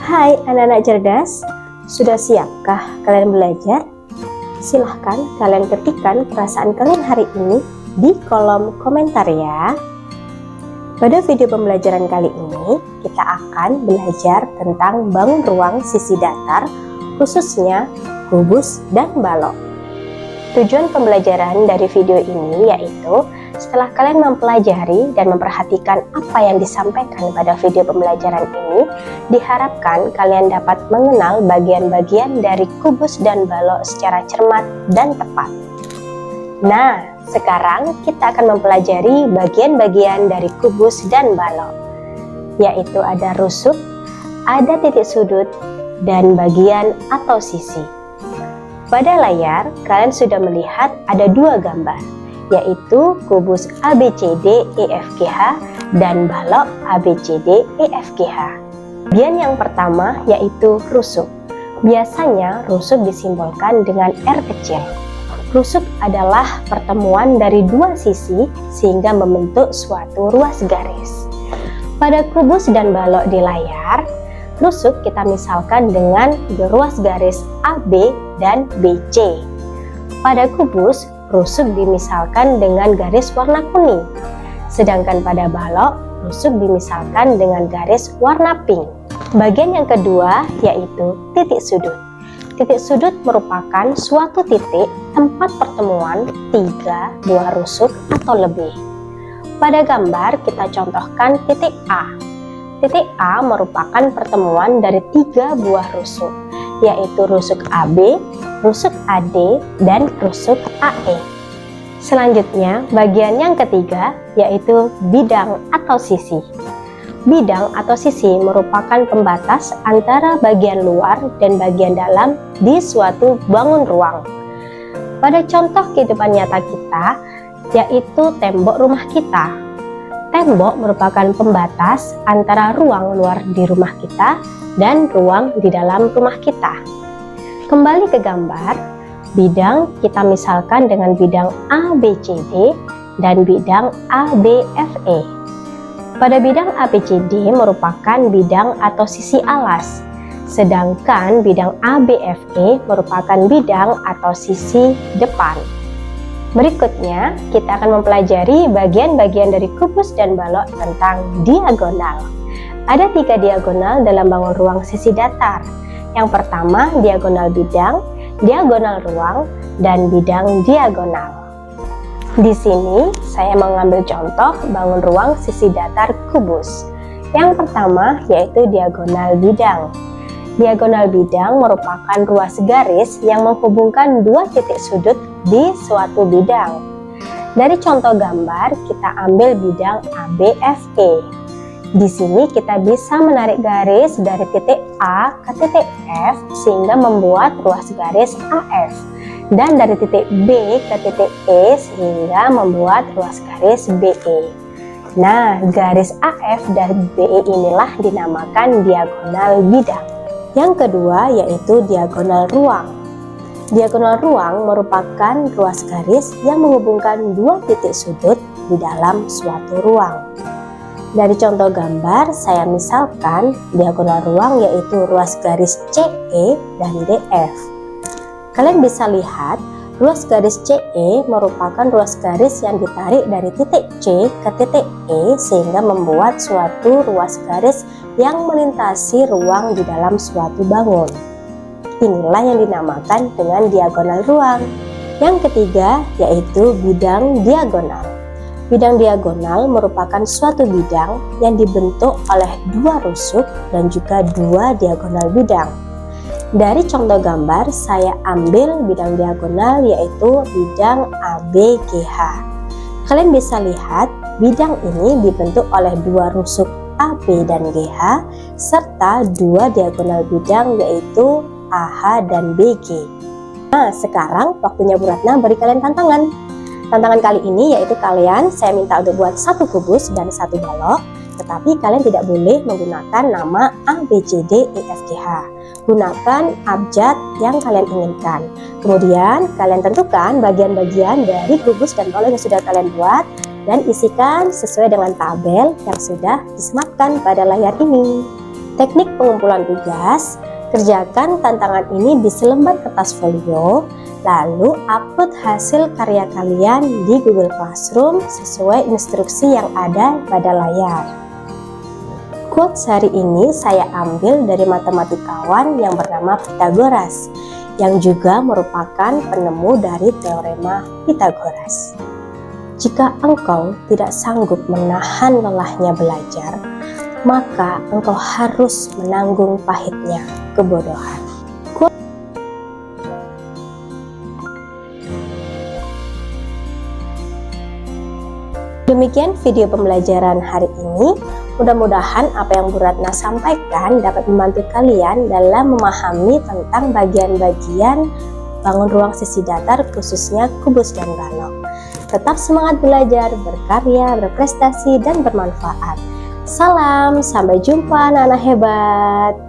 Hai anak-anak cerdas, sudah siapkah kalian belajar? Silahkan kalian ketikkan perasaan kalian hari ini di kolom komentar ya. Pada video pembelajaran kali ini, kita akan belajar tentang bangun ruang sisi datar, khususnya kubus dan balok. Tujuan pembelajaran dari video ini yaitu setelah kalian mempelajari dan memperhatikan apa yang disampaikan pada video pembelajaran ini, diharapkan kalian dapat mengenal bagian-bagian dari kubus dan balok secara cermat dan tepat. Nah, sekarang kita akan mempelajari bagian-bagian dari kubus dan balok, yaitu ada rusuk, ada titik sudut, dan bagian atau sisi. Pada layar, kalian sudah melihat ada dua gambar, yaitu kubus ABCD EFGH dan balok ABCD EFGH. Bagian yang pertama yaitu rusuk. Biasanya rusuk disimbolkan dengan R kecil. Rusuk adalah pertemuan dari dua sisi sehingga membentuk suatu ruas garis. Pada kubus dan balok di layar, rusuk kita misalkan dengan ruas garis AB dan BC. Pada kubus, rusuk dimisalkan dengan garis warna kuning. Sedangkan pada balok, rusuk dimisalkan dengan garis warna pink. Bagian yang kedua yaitu titik sudut. Titik sudut merupakan suatu titik tempat pertemuan tiga buah rusuk atau lebih. Pada gambar kita contohkan titik A. Titik A merupakan pertemuan dari tiga buah rusuk, yaitu rusuk AB, rusuk AD, dan rusuk AE. Selanjutnya, bagian yang ketiga yaitu bidang atau sisi. Bidang atau sisi merupakan pembatas antara bagian luar dan bagian dalam di suatu bangun ruang. Pada contoh kehidupan nyata kita, yaitu tembok rumah kita. Tembok merupakan pembatas antara ruang luar di rumah kita dan ruang di dalam rumah kita. Kembali ke gambar, bidang kita misalkan dengan bidang ABCD dan bidang ABFE. Pada bidang ABCD merupakan bidang atau sisi alas, sedangkan bidang ABFE merupakan bidang atau sisi depan. Berikutnya, kita akan mempelajari bagian-bagian dari kubus dan balok tentang diagonal. Ada tiga diagonal dalam bangun ruang sisi datar. Yang pertama, diagonal bidang, diagonal ruang, dan bidang diagonal. Di sini, saya mengambil contoh bangun ruang sisi datar kubus. Yang pertama, yaitu diagonal bidang. Diagonal bidang merupakan ruas garis yang menghubungkan dua titik sudut di suatu bidang. Dari contoh gambar, kita ambil bidang ABFE. Di sini kita bisa menarik garis dari titik A ke titik F sehingga membuat ruas garis AF. Dan dari titik B ke titik E sehingga membuat ruas garis BE. Nah, garis AF dan BE inilah dinamakan diagonal bidang. Yang kedua yaitu diagonal ruang. Diagonal ruang merupakan ruas garis yang menghubungkan dua titik sudut di dalam suatu ruang. Dari contoh gambar, saya misalkan diagonal ruang yaitu ruas garis CE dan DF. Kalian bisa lihat, ruas garis CE merupakan ruas garis yang ditarik dari titik C ke titik E sehingga membuat suatu ruas garis yang melintasi ruang di dalam suatu bangun. Inilah yang dinamakan dengan diagonal ruang. Yang ketiga yaitu bidang diagonal. Bidang diagonal merupakan suatu bidang yang dibentuk oleh dua rusuk dan juga dua diagonal bidang. Dari contoh gambar, saya ambil bidang diagonal yaitu bidang ABGH. Kalian bisa lihat, bidang ini dibentuk oleh dua rusuk AB dan GH serta dua diagonal bidang yaitu AH dan BG. Nah, sekarang waktunya Bu Ratna beri kalian tantangan. Tantangan kali ini yaitu saya minta untuk buat satu kubus dan satu balok, tetapi kalian tidak boleh menggunakan nama ABCDEFGH. Gunakan abjad yang kalian inginkan. Kemudian kalian tentukan bagian-bagian dari kubus dan balok yang sudah kalian buat dan isikan sesuai dengan tabel yang sudah disematkan pada layar ini. Teknik pengumpulan tugas: kerjakan tantangan ini di selembar kertas folio, lalu upload hasil karya kalian di Google Classroom sesuai instruksi yang ada pada layar. Quotes hari ini saya ambil dari matematikawan yang bernama Pythagoras, yang juga merupakan penemu dari teorema Pythagoras. Jika engkau tidak sanggup menahan lelahnya belajar, maka engkau harus menanggung pahitnya kebodohan. Demikian video pembelajaran hari ini. Mudah-mudahan apa yang Bu Ratna sampaikan dapat membantu kalian dalam memahami tentang bagian-bagian bangun ruang sisi datar, khususnya kubus dan balok. Tetap semangat belajar, berkarya, berprestasi, dan bermanfaat. Salam, sampai jumpa anak-anak hebat.